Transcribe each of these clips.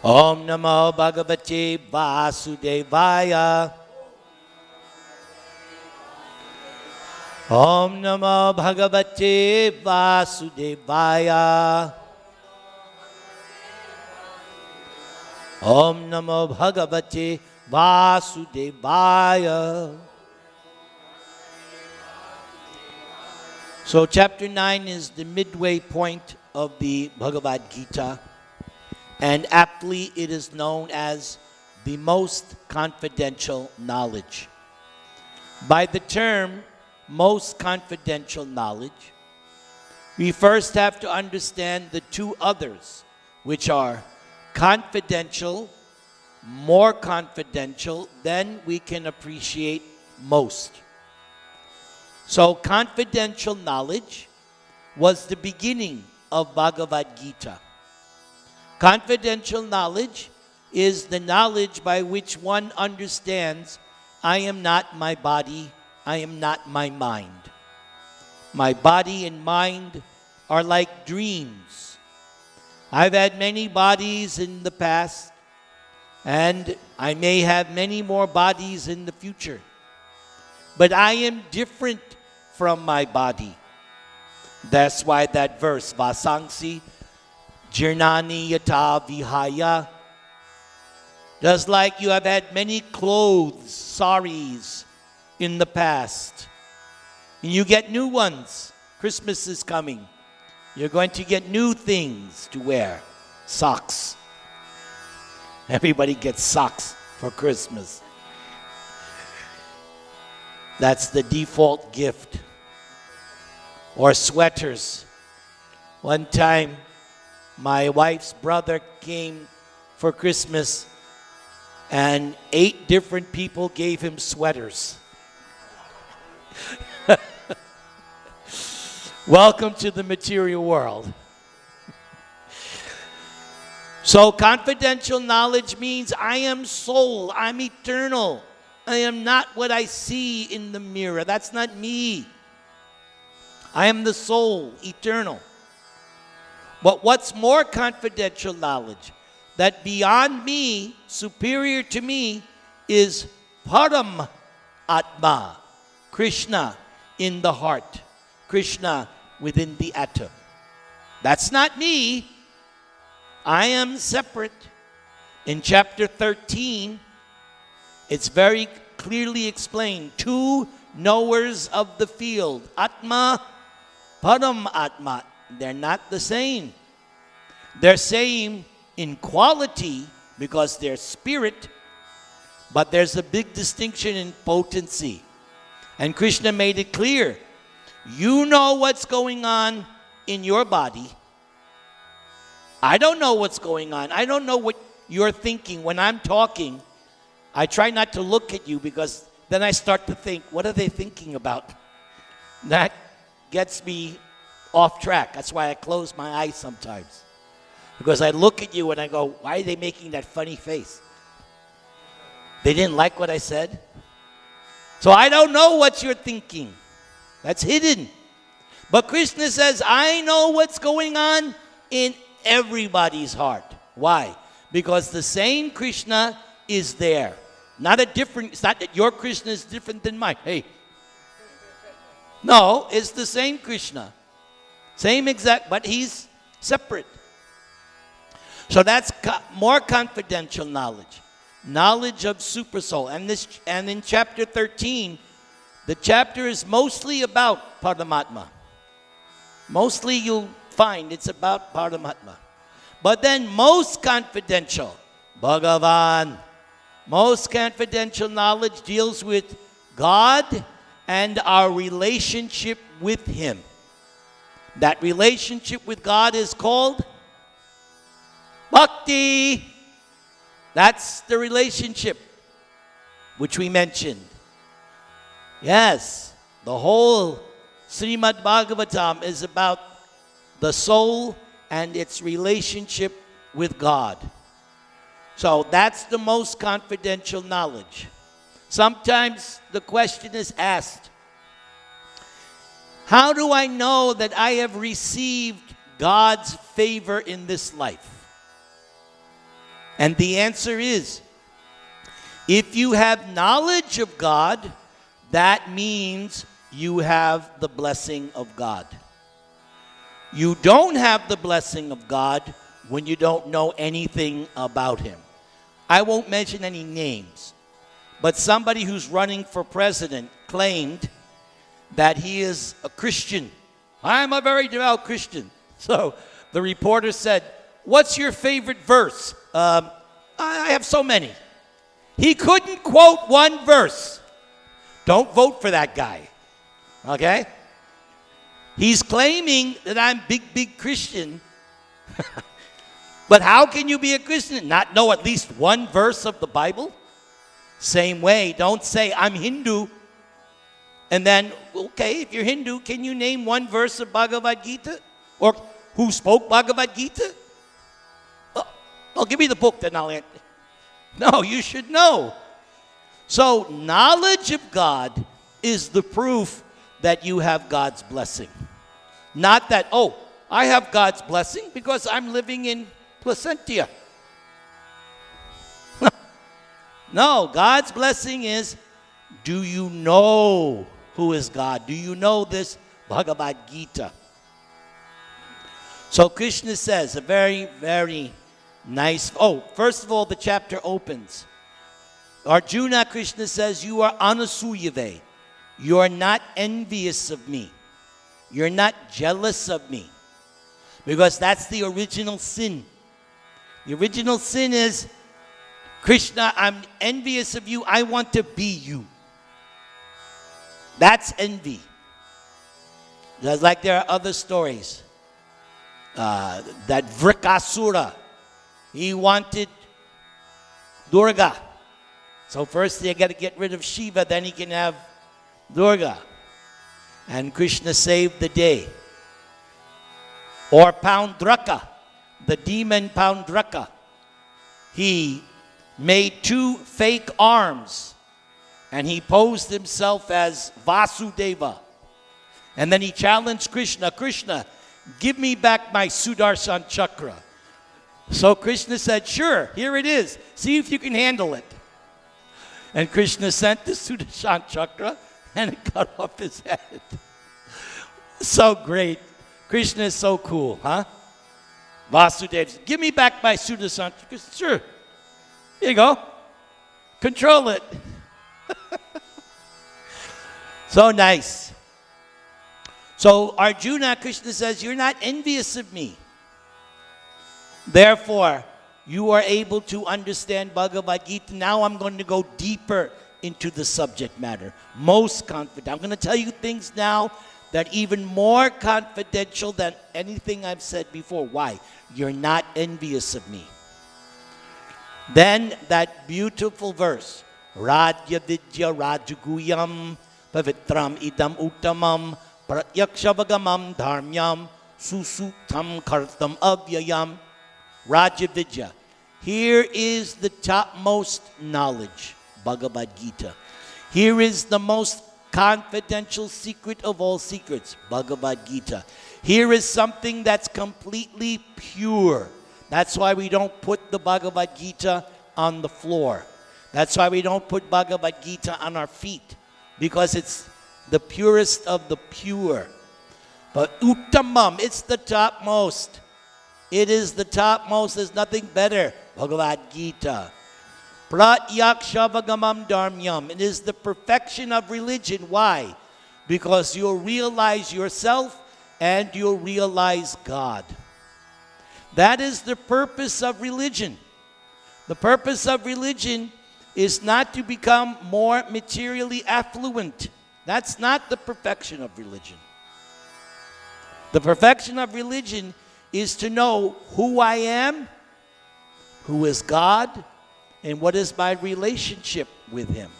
Om Namo Bhagavate Vasudevaya. Om Namo Bhagavate Vasudevaya. Om Namo Bhagavate Vasudevaya. So chapter 9 is the midway point of the Bhagavad-gītā, and aptly it is known as the most confidential knowledge. By the term most confidential knowledge, we first have to understand the two others, which are confidential, more confidential, then we can appreciate most. So confidential knowledge was the beginning of Bhagavad-gītā. Confidential knowledge is the knowledge by which one understands, I am not my body, I am not my mind. My body and mind are like dreams. I've had many bodies in the past, and I may have many more bodies in the future. But I am different from my body. That's why that verse, Vasangsi Jirnani Yata Vihaya. Just like you have had many clothes, saris in the past, and you get new ones. Christmas is coming. You're going to get new things to wear. Socks. Everybody gets socks for Christmas. That's the default gift. Or sweaters. One time, my wife's brother came for Christmas, and 8 different people gave him sweaters. Welcome to the material world. So confidential knowledge means I am soul, I'm eternal. I am not what I see in the mirror. That's not me. I am the soul, eternal. But what's more confidential knowledge? That beyond me, superior to me, is Param Atma, Krishna in the heart, Krishna within the atom. That's not me. I am separate. In chapter 13, it's very clearly explained. 2 knowers of the field. Atma, Param Atma. They're not the same. They're same in quality because they're spirit, but there's a big distinction in potency. And Krishna made it clear. You know what's going on in your body. I don't know what's going on. I don't know what you're thinking. When I'm talking, I try not to look at you because then I start to think, what are they thinking about? That gets me off track. That's why I close my eyes sometimes. Because I look at you and I go, why are they making that funny face? They didn't like what I said? So I don't know what you're thinking. That's hidden. But Krishna says, I know what's going on in everybody's heart. Why? Because the same Krishna is there. It's not that your Krishna is different than mine. Hey. No, it's the same Krishna. Same exact, but he's separate. So that's more confidential knowledge. Knowledge of Supersoul. And in chapter 13, the chapter is mostly about Paramatma. Mostly you'll find it's about Paramatma. But then most confidential, Bhagavan. Most confidential knowledge deals with God and our relationship with Him. That relationship with God is called Bhakti. That's the relationship which we mentioned. Yes, the whole Srimad Bhagavatam is about the soul and its relationship with God. So that's the most confidential knowledge. Sometimes the question is asked, how do I know that I have received God's favor in this life? And the answer is, if you have knowledge of God, that means you have the blessing of God. You don't have the blessing of God when you don't know anything about Him. I won't mention any names, but somebody who's running for president claimed that he is a Christian. I'm a very devout Christian. So the reporter said, "What's your favorite verse?" I have so many. He couldn't quote one verse. Don't vote for that guy. Okay? He's claiming that I'm big Christian. But how can you be a Christian and not know at least one verse of the Bible? Same way, don't say, "I'm Hindu." And then, okay, if you're Hindu, can you name one verse of Bhagavad-gītā? Or who spoke Bhagavad-gītā? Oh, give me the book, then I'll answer. No, you should know. So, knowledge of God is the proof that you have God's blessing. Not that, oh, I have God's blessing because I'm living in Placentia. No, God's blessing is, do you know who is God? Do you know this Bhagavad-gītā? So Krishna says a very, very nice, first of all, the chapter opens. Arjuna, Krishna says, you are anasuyave. You are not envious of me. You're not jealous of me. Because that's the original sin. The original sin is, Krishna, I'm envious of you. I want to be you. That's envy. Just like there are other stories. That Vrikasura, he wanted Durga. So first they got to get rid of Shiva, then he can have Durga. And Krishna saved the day. Or Poundraka, the demon Poundraka. He made 2 fake arms and he posed himself as Vasudeva. And then he challenged Krishna, "Krishna, give me back my Sudarshan chakra." So Krishna said, "Sure, here it is. See if you can handle it." And Krishna sent the Sudarshan chakra and it cut off his head. So great. Krishna is so cool, huh? Vasudeva, "Give me back my Sudarshan chakra." "Sure. Here you go. Control it." So nice. So Arjuna, Krishna says, you're not envious of me. Therefore, you are able to understand Bhagavad-gītā. Now I'm going to go deeper into the subject matter. Most confident. I'm going to tell you things now that even more confidential than anything I've said before. Why? You're not envious of me. Then that beautiful verse, Radya Vidya Rajaguyam Pavitram Idam Uttamam Pratyakshabagamam Dharmyam Susuktam Kartam Avyayam. Raja Vidya. Here is the topmost knowledge, Bhagavad-gītā. Here is the most confidential secret of all secrets, Bhagavad-gītā. Here is something that's completely pure. That's why we don't put the Bhagavad-gītā on the floor. That's why we don't put Bhagavad-gītā on our feet, because it's the purest of the pure. But Uttamam, it's the topmost. It is the topmost. There's nothing better. Bhagavad-gītā. Pratyakshabagamam dharmyam. It is the perfection of religion. Why? Because you'll realize yourself and you'll realize God. That is the purpose of religion. The purpose of religion is not to become more materially affluent. That's not the perfection of religion. The perfection of religion is to know who I am, who is God, and what is my relationship with Him.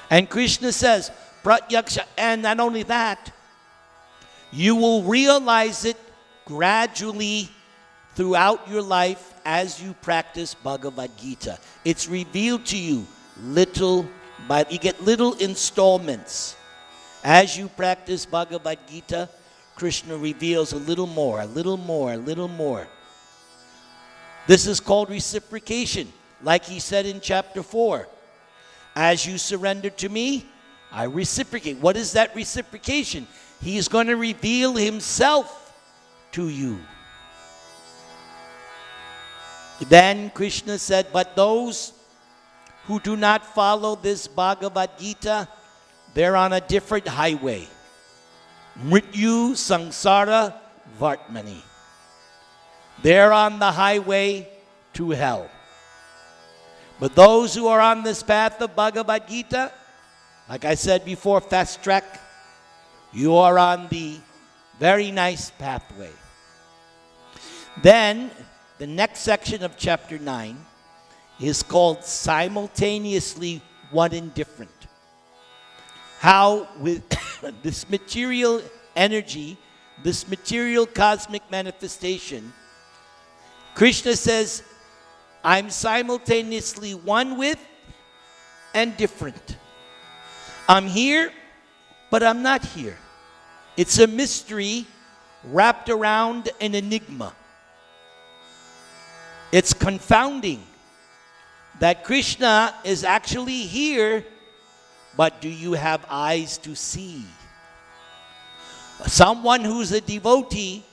And Krishna says, Pratyaksha, and not only that, you will realize it gradually throughout your life as you practice Bhagavad-gītā. It's revealed to you little by, you get little installments. As you practice Bhagavad-gītā, Krishna reveals a little more, a little more, a little more. This is called reciprocation. Like he said in chapter 4, as you surrender to me, I reciprocate. What is that reciprocation? He is going to reveal himself to you. Then Krishna said, but those who do not follow this Bhagavad-gītā, they're on a different highway. Mrityu Sangsara Vartmani. They're on the highway to hell. But those who are on this path of Bhagavad-gītā, like I said before, fast track, you are on the very nice pathway. Then, the next section of chapter 9 is called simultaneously one and different. How with this material energy, this material cosmic manifestation, Krishna says, I'm simultaneously one with and different. I'm here, but I'm not here. It's a mystery wrapped around an enigma. It's confounding that Krishna is actually here, but do you have eyes to see? Someone who's a devotee,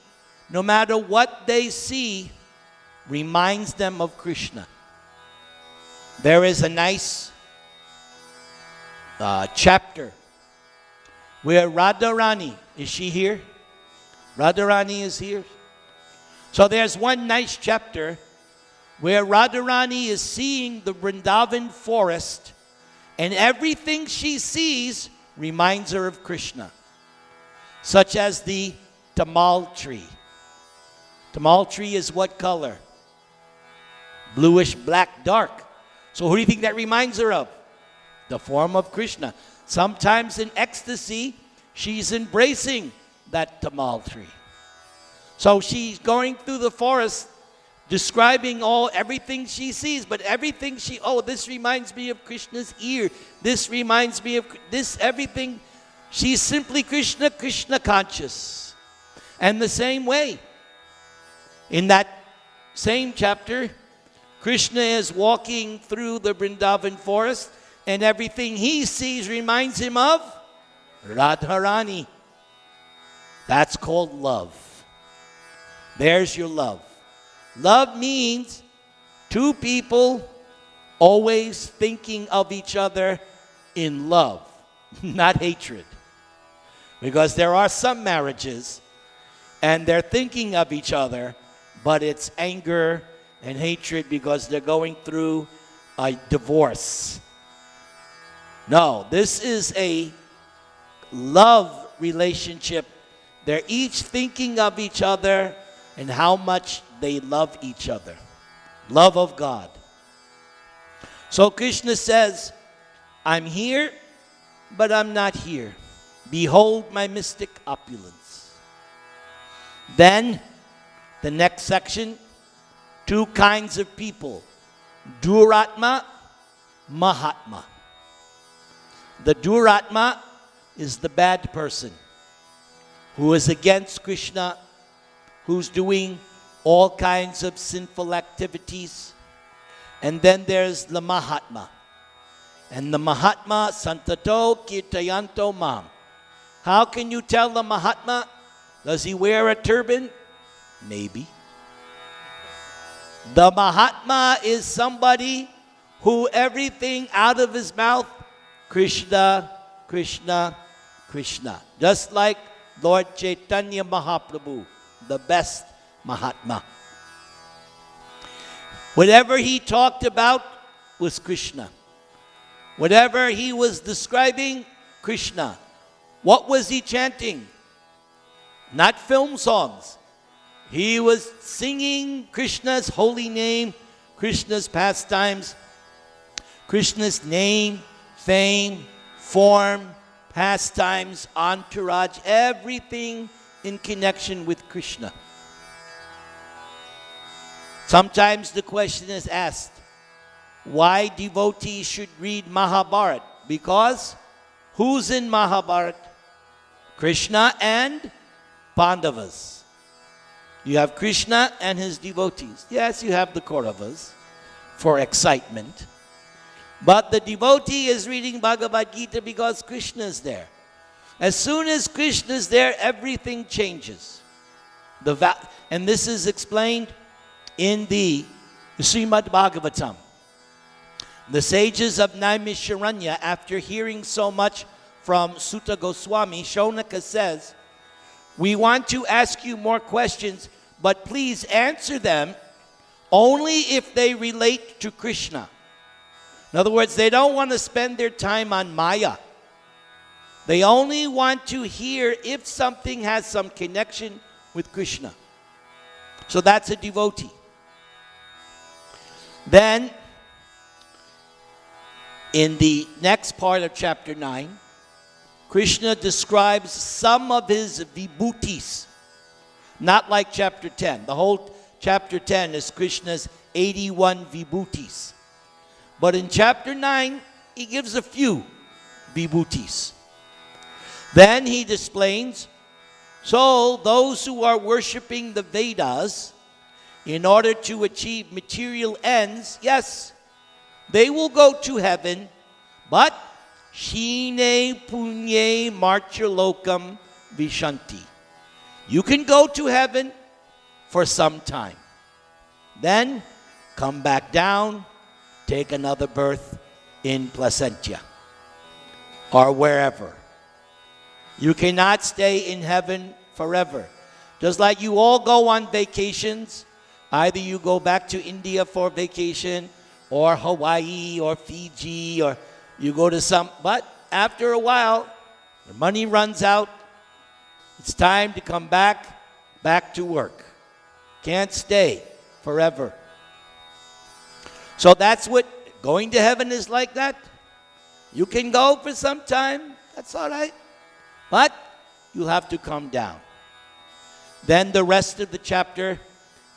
no matter what they see, reminds them of Krishna. There is a nice chapter where Radharani, is she here? Radharani is here. So there's one nice chapter where Radharani is seeing the Vrindavan forest, and everything she sees reminds her of Krishna, such as the tamal tree. Tamal tree is what color? Bluish, black, dark. So who do you think that reminds her of? The form of Krishna. Sometimes in ecstasy, she's embracing that tamal tree. So she's going through the forest, describing everything she sees, but everything this reminds me of Krishna's ear. This reminds me of this, everything. She's simply Krishna, Krishna conscious. And the same way, in that same chapter, Krishna is walking through the Vrindavan forest, and everything he sees reminds him of Radharani. That's called love. There's your love. Love means two people always thinking of each other in love, not hatred. Because there are some marriages, and they're thinking of each other, but it's anger and hatred because they're going through a divorce. No, this is a love relationship. They're each thinking of each other and how much they love each other. Love of God. So Krishna says, I'm here, but I'm not here. Behold my mystic opulence. Then, the next section, two kinds of people. Duratma, Mahatma. The Duratma is the bad person who is against Krishna, who's doing all kinds of sinful activities. And then there's the Mahatma. And the Mahatma, Santato Kirtayanto Mam. How can you tell the Mahatma? Does he wear a turban? Maybe. The Mahatma is somebody who everything out of his mouth, Krishna, Krishna, Krishna. Just like Lord Chaitanya Mahaprabhu, the best Mahatma. Whatever he talked about was Krishna. Whatever he was describing, Krishna. What was he chanting? Not film songs. He was singing Krishna's holy name, Krishna's pastimes, Krishna's name, fame, form, pastimes, entourage, everything in connection with Krishna. Sometimes the question is asked, why devotees should read Mahabharata? Because who's in Mahabharata? Krishna and Pandavas. You have Krishna and his devotees. Yes, you have the Kauravas for excitement. But the devotee is reading Bhagavad-gītā because Krishna is there. As soon as Krishna is there, everything changes. And this is explained in the Srimad Bhagavatam. The sages of Naimisharanya, after hearing so much from Sutta Goswami, Shonaka says, we want to ask you more questions, but please answer them only if they relate to Krishna. In other words, they don't want to spend their time on Maya. They only want to hear if something has some connection with Krishna. So that's a devotee. Then, in the next part of chapter 9, Krishna describes some of his vibhutis. Not like chapter 10. The whole chapter 10 is Krishna's 81 vibhutis. But in chapter 9, he gives a few vibhutis. Then he explains, so those who are worshiping the Vedas in order to achieve material ends, yes, they will go to heaven, but Shine Punye Marchalokam Vishanti. You can go to heaven for some time. Then come back down, take another birth in Placentia or wherever. You cannot stay in heaven forever. Just like you all go on vacations, either you go back to India for vacation, or Hawaii, or Fiji, or you go to some, but after a while, the money runs out. It's time to come back to work. Can't stay forever. So that's what going to heaven is like that. You can go for some time, that's all right. But you'll have to come down. Then the rest of the chapter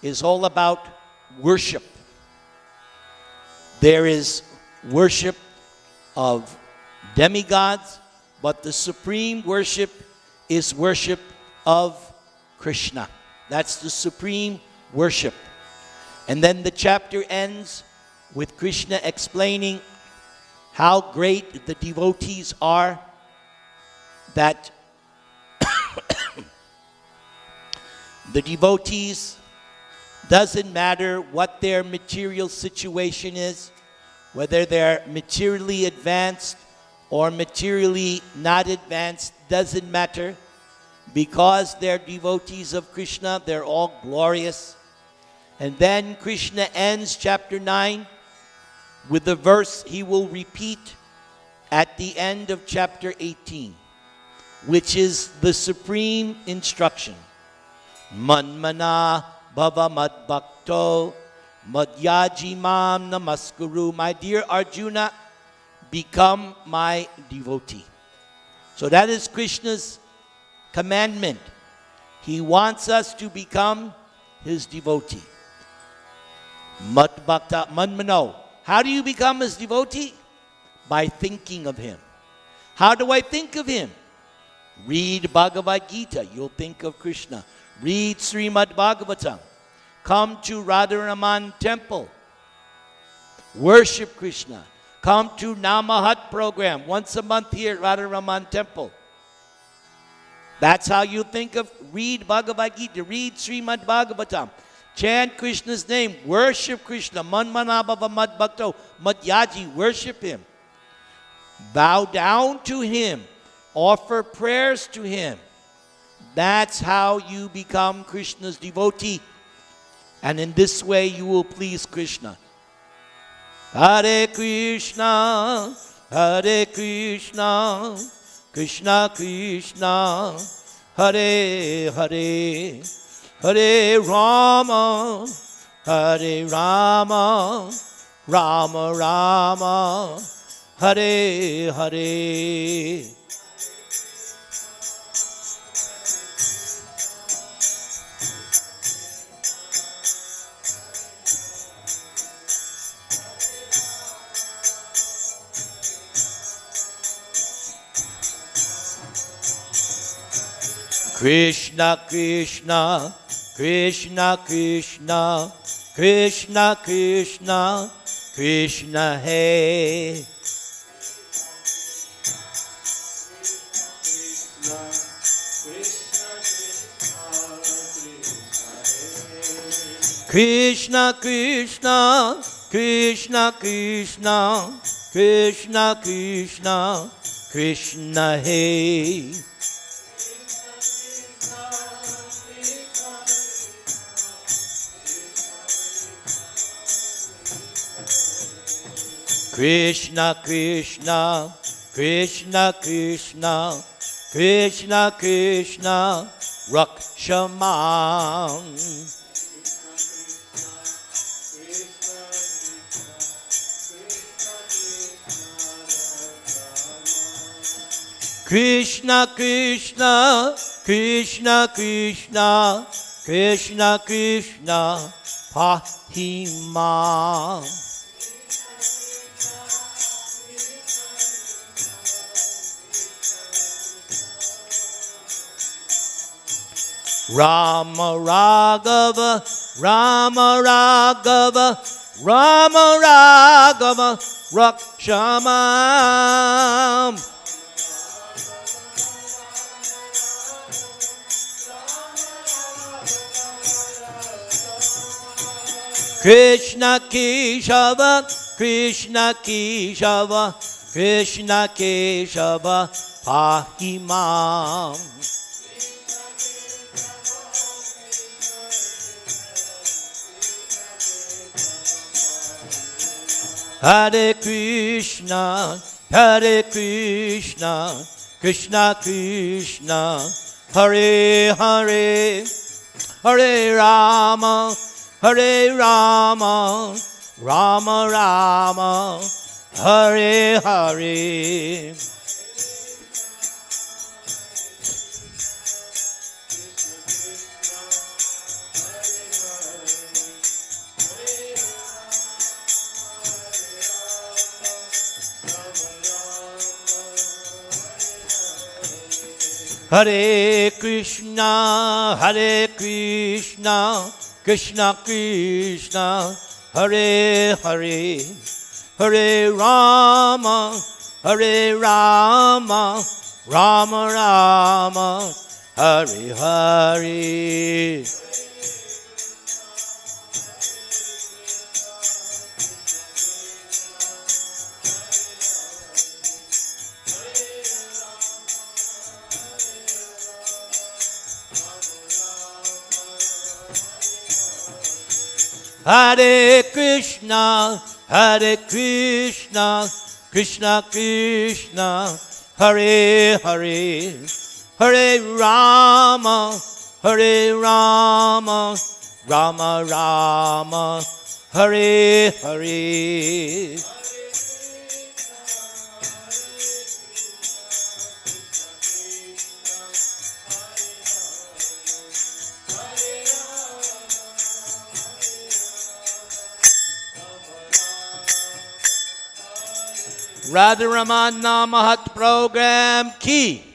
is all about worship. There is worship of demigods, but the supreme worship is worship of Krishna. That's the supreme worship. And then the chapter ends with Krishna explaining how great the devotees are, that the devotees, doesn't matter what their material situation is, whether they're materially advanced or materially not advanced, doesn't matter. Because they're devotees of Krishna, they're all glorious. And then Krishna ends chapter 9 with the verse he will repeat at the end of chapter 18, which is the supreme instruction. Manmana bhava madbhakto madhyajimam namaskuru. My dear Arjuna, become my devotee. So that is Krishna's commandment. He wants us to become his devotee. Madbhakta manmano. How do you become his devotee? By thinking of him. How do I think of him? Read Bhagavad-gītā, you'll think of Krishna. Read Srimad Bhagavatam. Come to Radharaman temple. Worship Krishna. Come to Namahat program once a month here at Radharaman temple. That's how you think of, read Bhagavad-gītā, read Srimad Bhagavatam. Chant Krishna's name, worship Krishna. Manmanabhava madbhakto madhyaji, worship him. Bow down to him. Offer prayers to him. That's how you become Krishna's devotee. And in this way you will please Krishna. Hare Krishna, Hare Krishna, Krishna Krishna, Hare Hare, Hare Rama, Hare Rama, Rama Rama, Hare Hare. Krishna Krishna, Krishna Krishna, Krishna Krishna, Krishna Hey. Krishna Krishna, Krishna Krishna, Krishna Krishna, Krishna Hey. Krishna Krishna, Krishna Krishna, Krishna Krishna, Rakshamam. Krishna Krishna, Krishna Krishna, Krishna Krishna, Pahimam. Rama Raghava, Rama Raghava, Rama Raghava, Rakshamam. Krishna Keshava, Krishna Keshava, Krishna Keshava, Pahimam. Hare Krishna, Hare Krishna, Krishna Krishna, Hare Hare, Hare Rama, Hare Rama, Rama Rama, Hare Hare. Hare Krishna, Hare Krishna, Krishna Krishna, Hare Hare, Hare Rama, Hare Rama, Rama Rama, Hare Hare. Hare Krishna, Hare Krishna, Krishna Krishna, Hare Hare, Hare Rama, Hare Rama, Rama Rama, Hare Hare. Radha Ramana Mahat Program Ki